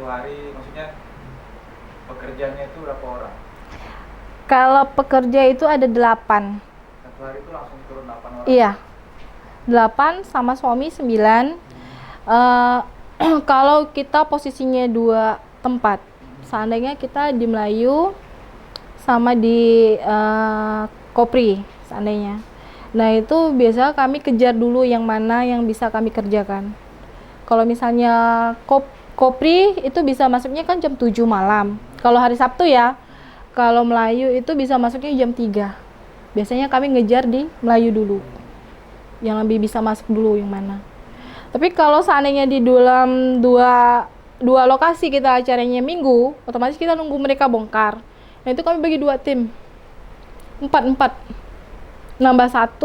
satu hari, maksudnya pekerjanya itu berapa orang? Kalau pekerja itu ada 8. Satu hari itu langsung turun 8 orang? Iya, 8 sama suami 9. Eh, kalau kita posisinya 2 tempat, seandainya kita di Melayu sama di Kopri seandainya. Nah itu biasa kami kejar dulu yang mana yang bisa kami kerjakan. Kalau misalnya Kopri itu bisa masuknya kan jam 7 malam. Kalau hari Sabtu ya. Kalau Melayu itu bisa masuknya jam 3. Biasanya kami ngejar di Melayu dulu. Yang lebih bisa masuk dulu yang mana. Tapi kalau seandainya di dalam dua lokasi kita acaranya minggu, otomatis kita nunggu mereka bongkar. Nah itu kami bagi 2 tim. 4 nambah 1,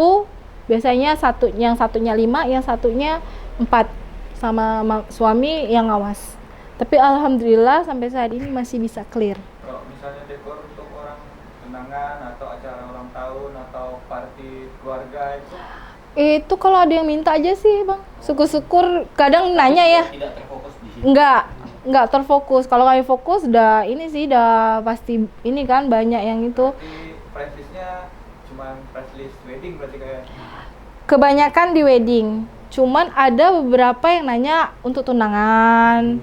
biasanya yang satunya 5, yang satunya 4 sama suami yang ngawas. Tapi alhamdulillah sampai saat ini masih bisa clear. Kalau misalnya dekor untuk orang tunangan atau acara ulang tahun atau party keluarga itu kalau ada yang minta aja sih bang, syukur-syukur. Kadang nanya ya, tidak terfokus di sini. Enggak terfokus. Kalau kami fokus udah ini sih, udah pasti ini kan banyak yang itu. Jadi price listnya cuma price list wedding berarti kayak? Kebanyakan di wedding. Cuman ada beberapa yang nanya untuk tunangan.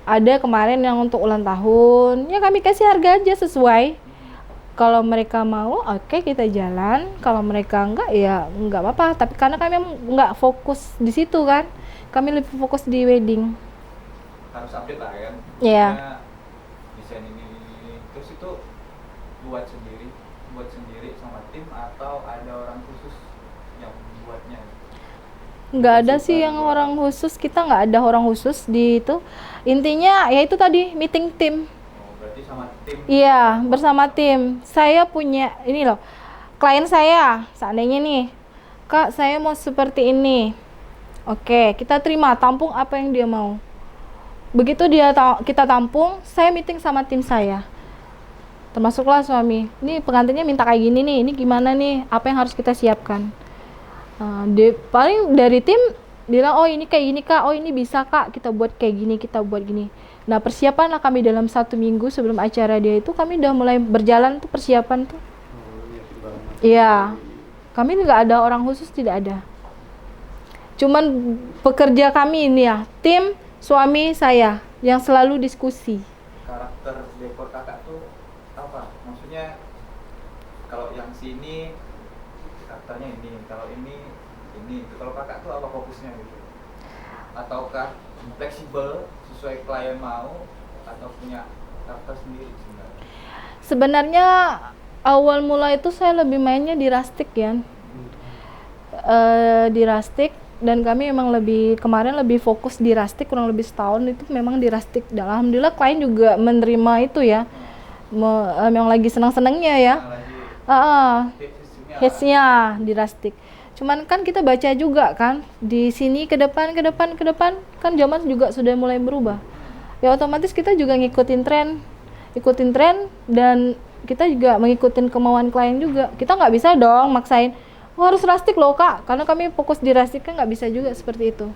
Ada kemarin yang untuk ulang tahun. Ya kami kasih harga aja sesuai. Kalau mereka mau, oke, kita jalan. Kalau mereka enggak, ya enggak apa-apa. Tapi karena kami enggak fokus di situ kan, kami lebih fokus di wedding. Harus update lah kan? Iya. Desain ini. Terus itu buat sendiri sama tim atau ada orang khusus yang buatnya? Nggak ada sih yang orang khusus, kita nggak ada orang khusus di itu. Intinya ya itu tadi, meeting tim. Berarti sama tim? Iya, bersama tim. Saya punya ini loh, klien saya seandainya nih, Kak saya mau seperti ini. Oke, kita terima, tampung apa yang dia mau. Begitu kita tampung, saya meeting sama tim saya, termasuklah suami. Ini pengantinnya minta kayak gini nih, ini gimana nih, apa yang harus kita siapkan. Paling dari tim bilang, oh ini kayak gini kak, oh ini bisa kak, kita buat kayak gini, kita buat gini. Nah persiapan lah kami dalam 1 minggu sebelum acara dia itu, kami udah mulai berjalan tuh persiapan tuh. Iya, kami nggak ada orang khusus, tidak ada. Cuman pekerja kami ini ya, tim suami saya yang selalu diskusi. Karakter dekor kakak tuh apa? Maksudnya kalau yang sini karakternya ini, kalau ini. Kalau kakak tuh apa fokusnya gitu? Ataukah fleksibel sesuai klien mau atau punya karakter sendiri sebenarnya? Sebenarnya awal mula itu saya lebih mainnya di rustic ya. Di rustic, dan kami memang kemarin lebih fokus di rustic, kurang lebih setahun itu memang di rustic. Dan alhamdulillah klien juga menerima itu ya. Memang lagi senang-senangnya ya. Hitsnya di rustic. Cuman kan kita baca juga kan di sini ke depan kan zaman juga sudah mulai berubah. Ya otomatis kita juga ngikutin tren dan kita juga mengikutin kemauan klien juga. Kita nggak bisa dong maksain, oh, harus rustic loh kak, karena kami fokus di rustic kan nggak bisa juga seperti itu.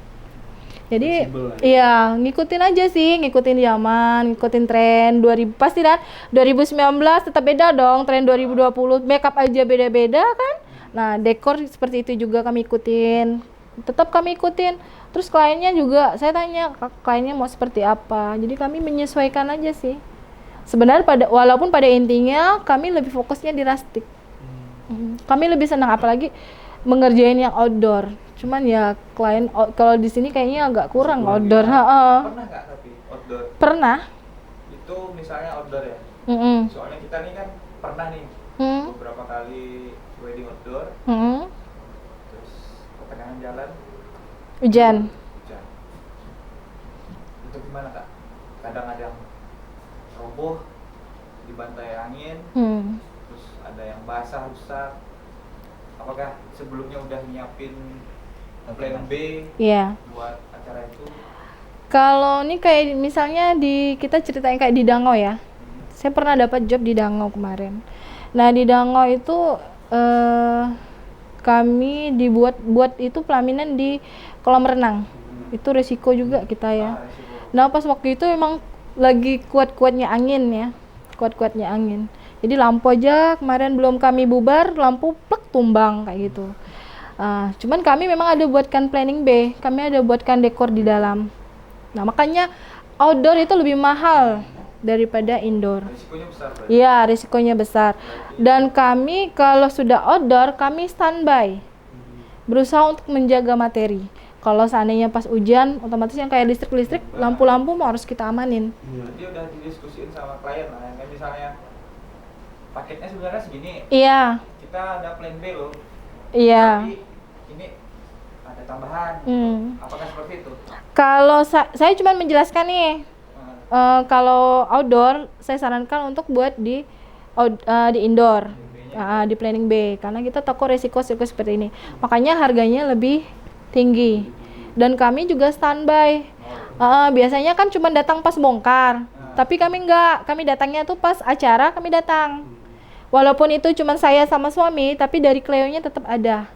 Jadi iya ngikutin aja sih, ngikutin zaman, ngikutin tren 2000 pasti kan 2019 tetap beda dong, tren 2020 makeup aja beda-beda kan. Nah dekor seperti itu juga kami ikutin, tetap kami ikutin. Terus kliennya juga saya tanya kliennya mau seperti apa, jadi kami menyesuaikan aja sih. Sebenarnya walaupun pada intinya kami lebih fokusnya di rustic. Kami lebih senang apalagi mengerjain yang outdoor. Cuman ya klien kalau di sini kayaknya agak kurang outdoor. Pernah nggak tapi outdoor? Pernah. Itu misalnya outdoor ya? Soalnya kita nih kan pernah nih beberapa kali wedding outdoor. Terus pertengahan jalan Hujan. Itu gimana kak? Kadang ada yang roboh dibantai angin, terus ada yang basah rusak. Apakah sebelumnya udah nyiapin plan B buat acara itu? Kalau ini kayak misalnya kita ceritain kayak di Dangau ya. Saya pernah dapat job di Dangau kemarin. Nah di Dangau itu kami buat itu pelaminan di kolam renang. Itu resiko juga kita ya. Nah pas waktu itu emang lagi kuat-kuatnya angin ya, kuat-kuatnya angin. Jadi lampu aja kemarin belum kami bubar, lampu plek tumbang kayak gitu. Cuman kami memang ada buatkan planning B, kami ada buatkan dekor di dalam. Nah makanya outdoor itu lebih mahal daripada indoor. Risikonya besar berarti. Iya, risikonya besar. Dan kami kalau sudah outdoor, kami standby. Berusaha untuk menjaga materi. Kalau seandainya pas hujan, otomatis yang kayak listrik-listrik, lampu-lampu mau harus kita amanin. Berarti udah didiskusiin sama klien lah, kan misalnya paketnya sebenarnya segini. Iya, Kita ada plan B loh. iya. Tapi ini ada tambahan. Apakah seperti itu? Kalau saya cuma menjelaskan nih, Nah, kalau outdoor, saya sarankan untuk buat di indoor. Di planning B, karena kita takut resiko seperti ini. Makanya harganya lebih tinggi. Dan kami juga standby. Biasanya kan cuma datang pas bongkar. Tapi kami enggak, kami datangnya tuh pas acara kami datang. Walaupun itu cuma saya sama suami, tapi dari Cleo-nya tetap ada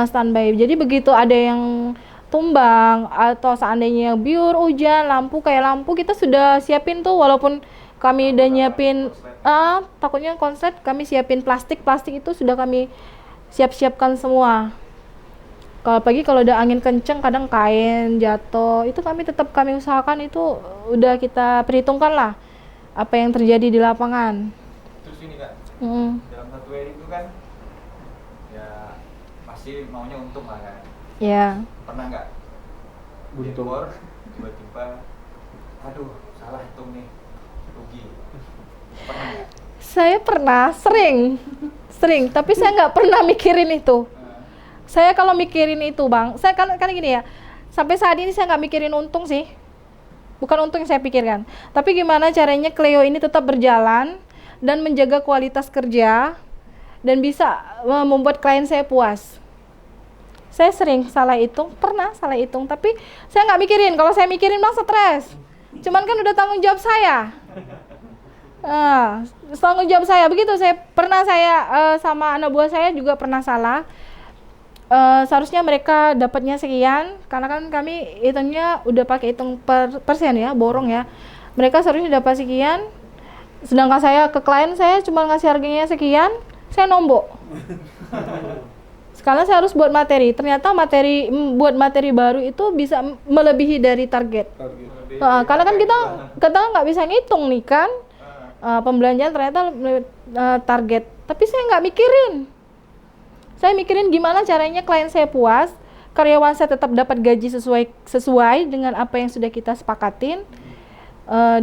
standby. Jadi begitu ada yang tumbang atau seandainya biur, hujan, lampu kayak lampu kita sudah siapin tuh, walaupun kami udah nyiapin takutnya konslet, kami siapin plastik itu sudah kami siapkan semua. Kalau pagi kalau ada angin kenceng kadang kain jatuh, itu kami usahakan, itu udah kita perhitungkan lah apa yang terjadi di lapangan. terus ini Kak, dalam satu wedding itu kan ya pasti maunya untung lah kan. Ya. Pernah nggak Buntung. dekor tiba-tiba aduh salah hitung nih, rugi? Pernah nggak? Saya pernah, sering, tapi saya nggak pernah mikirin itu. Saya kalau mikirin itu Bang, saya kan gini ya, sampai saat ini saya nggak mikirin untung sih. Bukan untung yang saya pikirkan, tapi gimana caranya Cleo ini tetap berjalan dan menjaga kualitas kerja dan bisa membuat klien saya puas. Saya sering pernah salah hitung, tapi saya nggak mikirin. Kalau saya mikirin Bang stres. Cuman kan udah tanggung jawab saya. Tanggung jawab saya. Begitu saya sama anak buah saya juga pernah salah. Seharusnya mereka dapatnya sekian, karena kan kami hitungnya udah pakai hitung persen ya, borong ya. Mereka seharusnya dapat sekian, sedangkan saya ke klien saya cuma ngasih harganya sekian, saya nombok. Sekarang saya harus buat materi, ternyata buat materi baru itu bisa melebihi dari target. Karena kan kita nggak bisa ngitung nih kan, pembelanjaan ternyata target, tapi saya nggak mikirin. Saya mikirin gimana caranya klien saya puas, karyawan saya tetap dapat gaji sesuai dengan apa yang sudah kita sepakatin.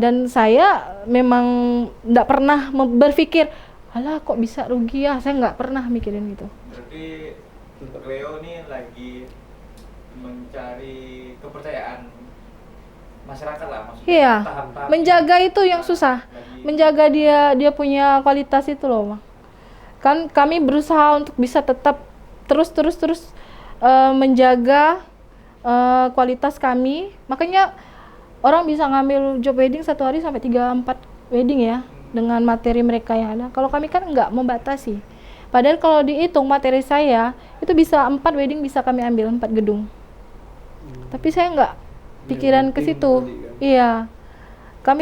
Dan saya memang nggak pernah berpikir, alah kok bisa rugi ya, saya nggak pernah mikirin gitu. Berarti Cleo nih lagi mencari kepercayaan masyarakat lah, maksudnya Iya, tahap-tahap menjaga itu yang susah, menjaga dia punya kualitas itu loh. Kan kami berusaha untuk bisa tetap terus menjaga kualitas kami. Makanya orang bisa ngambil job wedding satu hari sampai 3-4 wedding ya, dengan materi mereka yang ada. Kalau kami kan nggak membatasi. Padahal kalau dihitung materi saya itu bisa 4 wedding bisa kami ambil 4 gedung. Tapi saya nggak pikiran ke situ. Iya. Kami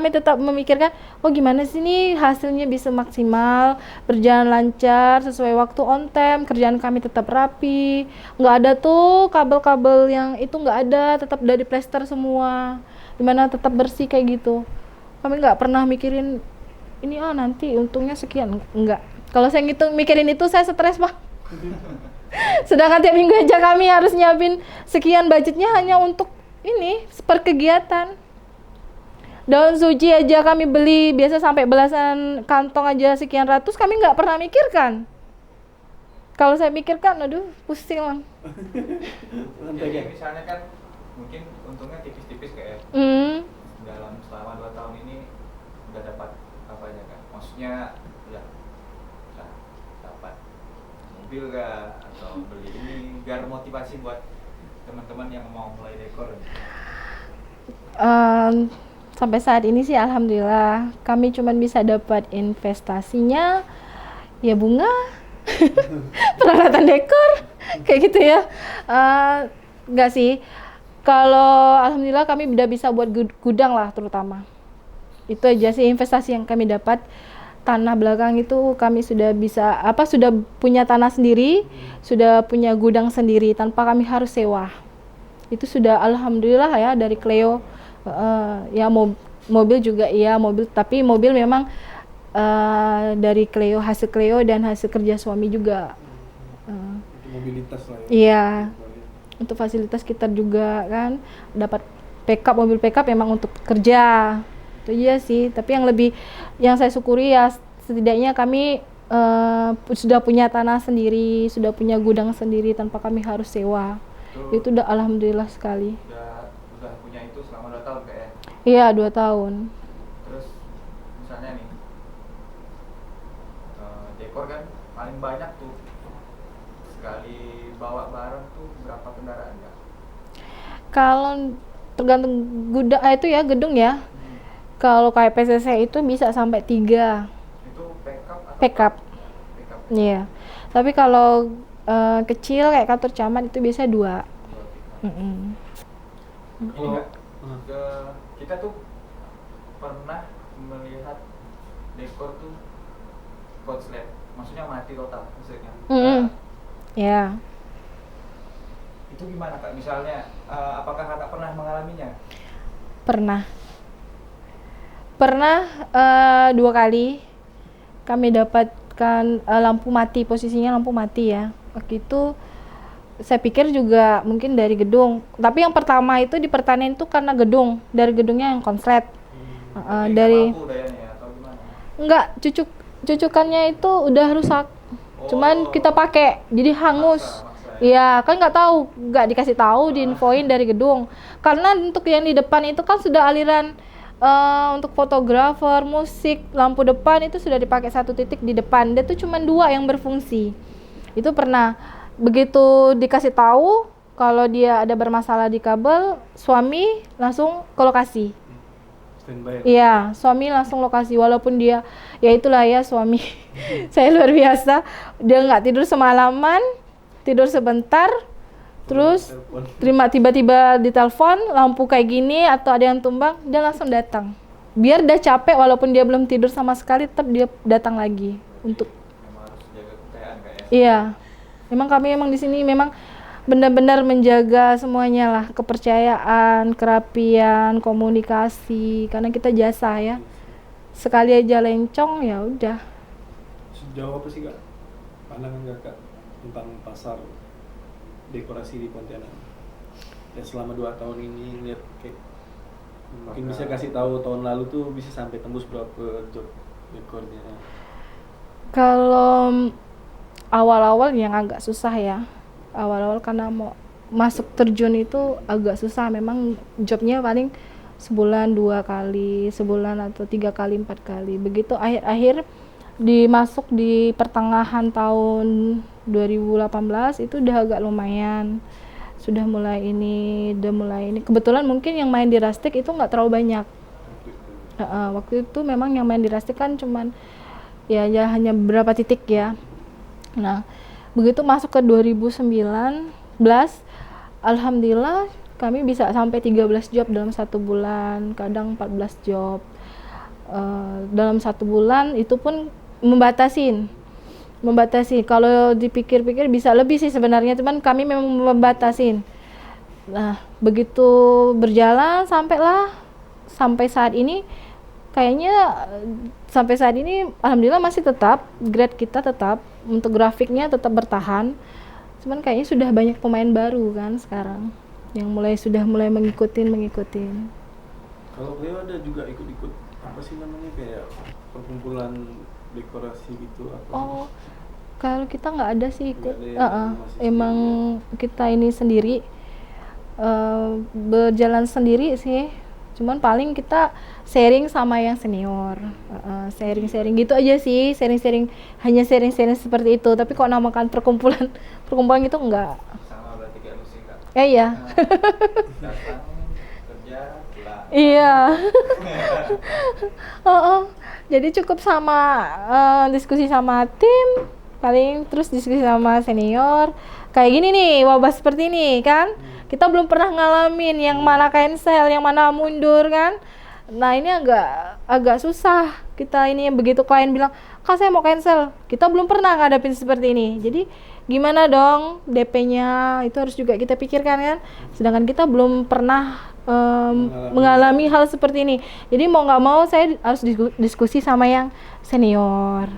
tetap memikirkan, oh gimana sih nih hasilnya bisa maksimal, berjalan lancar, sesuai waktu, on time, kerjaan kami tetap rapi, nggak ada tuh kabel-kabel yang itu nggak ada, tetap dari plester semua, gimana tetap bersih kayak gitu. Kami nggak pernah mikirin ini nanti untungnya sekian, enggak. Kalau saya mikirin itu saya stres Bang. Sedangkan tiap minggu aja kami harus nyiapin sekian, budgetnya hanya untuk ini per kegiatan. Daun suci aja kami beli biasa sampai belasan kantong aja sekian ratus, kami nggak pernah mikirkan. Kalau saya mikirkan, aduh pusing Bang. Jadi misalnya kan mungkin untungnya tipis-tipis kayak dalam selama 2 tahun ini udah dapat apa aja kan? Maksudnya ya dapat mobil gak atau beli ini biar motivasi buat teman-teman yang mau mulai dekor. Sampai saat ini sih alhamdulillah kami cuma bisa dapat investasinya ya bunga, peralatan dekor kayak gitu ya. Enggak sih, Kalau alhamdulillah kami udah bisa buat gudang lah terutama. Itu aja sih investasi yang kami dapat. Tanah belakang itu kami sudah bisa sudah punya tanah sendiri, sudah punya gudang sendiri tanpa kami harus sewa. Itu sudah alhamdulillah ya dari Cleo. Ya mobil juga iya mobil, tapi mobil memang dari Cleo, hasil Cleo dan hasil kerja suami juga. Untuk mobilitas lah ya. Iya. Untuk fasilitas kita juga kan dapat mobil backup memang untuk kerja. Itu iya sih, tapi yang saya syukuri ya setidaknya kami sudah punya tanah sendiri, sudah punya gudang sendiri tanpa kami harus sewa. Itu udah alhamdulillah sekali. Udah punya itu selama 2 tahun kayak. Iya, 2 tahun. Terus misalnya nih dekor kan paling banyak tuh sekali bawa barang tuh berapa kendaraan ya? Kalau tergantung gedung ya. Kalau kayak PCC itu bisa sampai 3. Itu Backup. Iya. Tapi kalau kecil kayak kantor camat itu biasa 2. Kalau kita tuh pernah melihat dekor tuh konslet, maksudnya mati total maksudnya. Ya. Itu gimana Kak? Misalnya apakah Kakak pernah mengalaminya? Pernah 2 kali kami dapatkan lampu mati, posisinya lampu mati ya. Waktu itu saya pikir juga mungkin dari gedung, tapi yang pertama itu di pertanian itu karena dari gedungnya yang konslet. Dari Lampu dayanya atau gimana? enggak, cucukannya itu udah rusak. Cuman kita pakai jadi hangus. Iya, kan nggak dikasih tahu, diinfoin dari gedung. Karena untuk yang di depan itu kan sudah aliran untuk fotografer, musik, lampu depan itu sudah dipakai 1 titik di depan. Dia tuh cuma 2 yang berfungsi. Itu pernah begitu dikasih tahu kalau dia ada bermasalah di kabel, suami langsung ke lokasi. Standby. Iya, suami langsung lokasi walaupun dia ya itulah ya suami. Saya luar biasa. Dia nggak tidur semalaman, tidur sebentar, terus tiba-tiba ditelepon lampu kayak gini atau ada yang tumbang, dia langsung datang. Biar dia capek walaupun dia belum tidur sama sekali, tetap dia datang lagi untuk. Memang harus jaga kepercayaan kayak. Iya, memang kami di sini memang benar-benar menjaga semuanya lah, kepercayaan, kerapian, komunikasi, karena kita jasa ya. Sekali aja lencong ya udah. Sejauh apa sih Kak pandangan Kakak tentang pasar dekorasi di Pontianak? Ya selama 2 tahun ini lihat kayak mungkin bisa kasih tahu tahun lalu tuh bisa sampai tembus berapa job dekornya. Kalau awal-awal yang agak susah ya. Awal-awal karena mau masuk terjun itu agak susah, memang jobnya paling sebulan 2 kali, sebulan atau 3 kali, 4 kali. Begitu akhir-akhir dimasuk di pertengahan tahun 2018 itu udah agak lumayan. Sudah mulai ini. Kebetulan mungkin yang main di Rastik itu nggak terlalu banyak. Waktu itu memang yang main di Rastik kan cuman ya hanya beberapa titik ya. Nah, begitu masuk ke 2019, alhamdulillah kami bisa sampai 13 job dalam 1 bulan, kadang 14 job. Dalam 1 bulan itu pun membatasi. Kalau dipikir-pikir bisa lebih sih sebenarnya, cuman kami memang membatasin. Nah, begitu berjalan sampai saat ini kayaknya alhamdulillah masih tetap grade kita tetap untuk grafiknya tetap bertahan. Cuman kayaknya sudah banyak pemain baru kan sekarang yang sudah mulai mengikutin. Kalau Cleo ada juga ikut apa sih namanya kayak perkumpulan dekorasi gitu apa? Oh, kalau kita nggak ada sih ikut. Emang kita ini sendiri berjalan sendiri sih. Cuman paling kita sharing sama yang senior, sharing gitu aja sih, hanya sharing seperti itu. Tapi kok namakan perkumpulan itu enggak. Sama berarti kayak lu sih Kak. Iya. Datang kerja pulang. Iya. Jadi cukup sama diskusi sama tim, paling terus diskusi sama senior. Kayak gini nih, wabah seperti ini kan. Kita belum pernah ngalamin yang mana cancel, yang mana mundur kan. Nah ini agak susah kita ini, begitu klien bilang, Kak saya mau cancel, kita belum pernah ngadapin seperti ini. Jadi gimana dong DP-nya itu harus juga kita pikirkan kan. Sedangkan kita belum pernah mengalami hal seperti ini. Jadi mau nggak mau saya harus diskusi sama yang senior.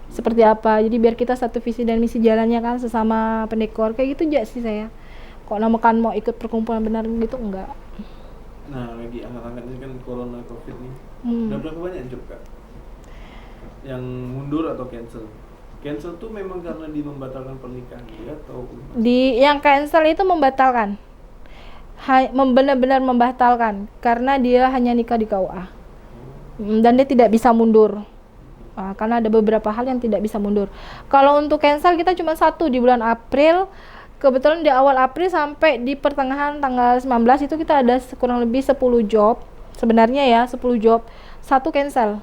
Seperti apa? Jadi biar kita satu visi dan misi jalannya kan sesama pendekor. Kayak gitu aja sih saya. Kok namakan mau ikut perkumpulan benar gitu enggak. Nah, lagi angkat-angkat ini kan corona covid nih. Udah berapa banyak job Kak yang mundur atau cancel? Cancel tuh memang karena dia membatalkan pernikahan dia atau Di yang cancel itu membatalkan. Benar-benar membatalkan karena dia hanya nikah di KUA. Dan dia tidak bisa mundur. Karena ada beberapa hal yang tidak bisa mundur. Kalau untuk cancel kita cuma satu di bulan April. Kebetulan di awal April sampai di pertengahan tanggal 19 itu kita ada kurang lebih 10 job. Sebenarnya ya 10 job. Satu cancel.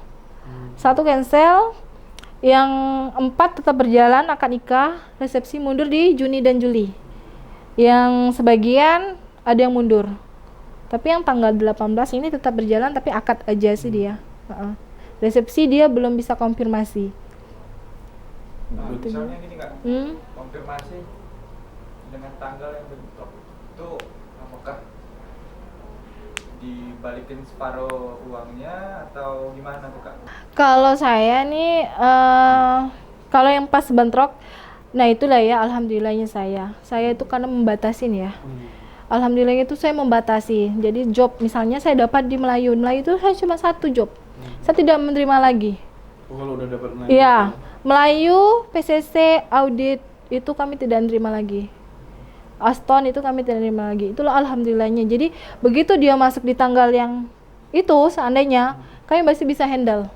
Yang 4 tetap berjalan akad nikah, resepsi mundur di Juni dan Juli. Yang sebagian ada yang mundur. Tapi yang tanggal 18 ini tetap berjalan tapi akad aja sih dia. Resepsi dia belum bisa konfirmasi. Nah, misalnya gini Kak, konfirmasi dengan tanggal yang bentrok itu apakah dibalikin separuh uangnya atau gimana tuh Kak? Kalau saya nih kalau yang pas bentrok, nah itulah ya alhamdulillahnya saya itu karena membatasin ya. Alhamdulillahnya itu saya membatasi. Jadi job misalnya saya dapat di Melayu itu saya cuma satu job. Saya tidak menerima lagi. kalau udah dapat Iya, Melayu, PCC, audit itu kami tidak menerima lagi. Aston itu kami tidak menerima lagi. Itulah alhamdulillahnya. Jadi begitu dia masuk di tanggal yang itu seandainya kami masih bisa handle.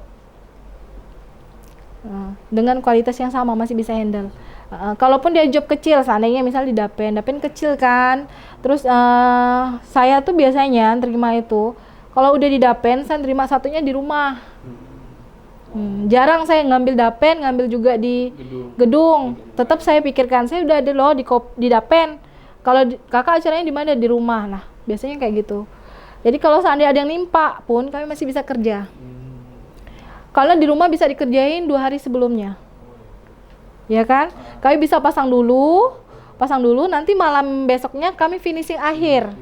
Dengan kualitas yang sama masih bisa handle. Kalaupun dia job kecil, seandainya misal di Dapen kecil kan. Terus saya tuh biasanya terima itu. Kalau udah di Dapen, saya terima satunya di rumah. Jarang saya ngambil Dapen, ngambil juga di gedung. Tetap saya pikirkan, saya udah ada loh di Dapen. Kalau kakak acaranya di mana? Di rumah. Nah, biasanya kayak gitu. Jadi kalau seandainya ada yang nimpa pun kami masih bisa kerja. Kalau di rumah bisa dikerjain 2 hari sebelumnya. Ya kan? Kami bisa pasang dulu, nanti malam besoknya kami finishing akhir.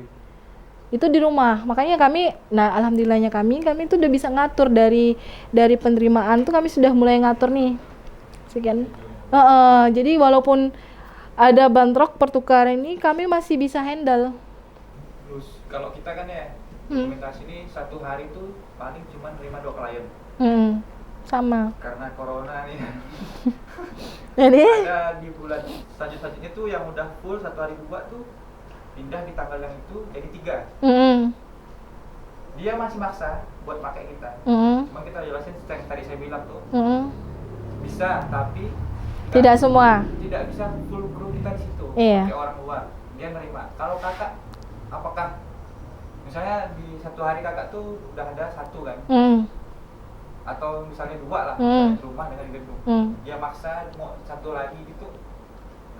Itu di rumah. Makanya kami, nah alhamdulillahnya kami itu udah bisa ngatur dari penerimaan tuh kami sudah mulai ngatur nih. Sekian. Jadi walaupun ada bentrok pertukaran ini kami masih bisa handle. Terus kalau kita kan ya dokumentasi ini 1 hari tuh paling cuma nerima 2 klien. Sama. Karena corona nih. Jadi ada di bulan selanjutnya tuh yang udah full 1 hari 2 tuh pindah di tanggal yang itu jadi 3. Dia masih maksa buat pakai kita. Cuma kita jelasin yang tadi saya bilang tuh. Bisa tapi tidak semua. Tidak bisa full kru kita di situ. Iya. Kayak orang luar. Dia nerima. Kalau kakak, apakah misalnya di 1 hari kakak tuh udah ada 1 kan? Atau misalnya 2 lah, misalnya di rumah dengan di gedung. Dia maksa mau 1 lagi gitu,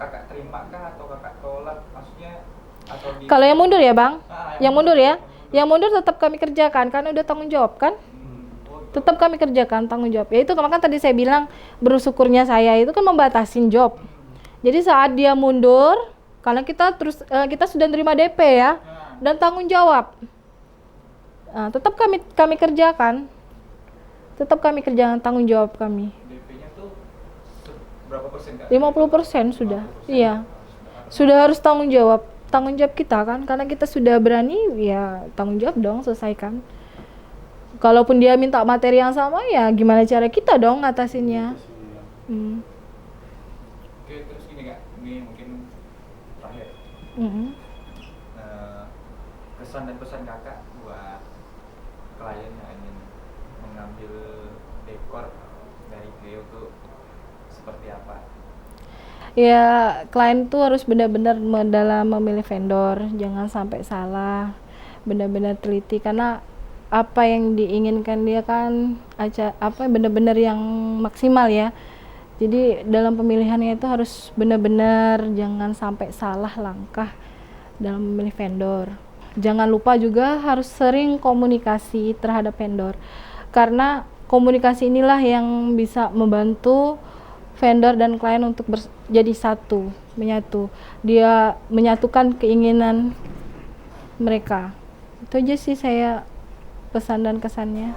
kakak terima kah atau kakak tolak? Maksudnya atau kalau yang mundur ya bang, yang mundur ya, yang mundur tetap kami kerjakan karena udah tanggung jawab kan. Tetap kami kerjakan tanggung jawab. Ya itu kemarin tadi saya bilang bersyukurnya saya itu kan membatasin job. Jadi saat dia mundur, karena kita sudah terima DP ya dan tanggung jawab. Tetap kami kerjakan. Tetap kami kerjakan tanggung jawab kami. DP-nya tuh berapa persen Kak? 50% sudah. Iya. Sudah harus tanggung jawab kita kan karena kita sudah berani ya tanggung jawab dong selesaikan. Kalaupun dia minta materi yang sama ya gimana cara kita dong ngatasinnya. Oke, terus gini Kak, ini mungkin terakhir. Kesan dan pesan kakak buat klien yang ingin mengambil dekor dari Cleo tuh seperti apa? Ya klien tuh harus benar-benar dalam memilih vendor, jangan sampai salah, benar-benar teliti karena apa yang diinginkan dia kan benar-benar yang maksimal ya. Jadi dalam pemilihannya itu harus benar-benar jangan sampai salah langkah. dalam memilih vendor. Jangan lupa juga harus sering komunikasi terhadap vendor, karena komunikasi inilah yang bisa membantu vendor dan klien untuk jadi satu, menyatu. Dia menyatukan keinginan mereka. Itu aja sih saya pesan dan kesannya.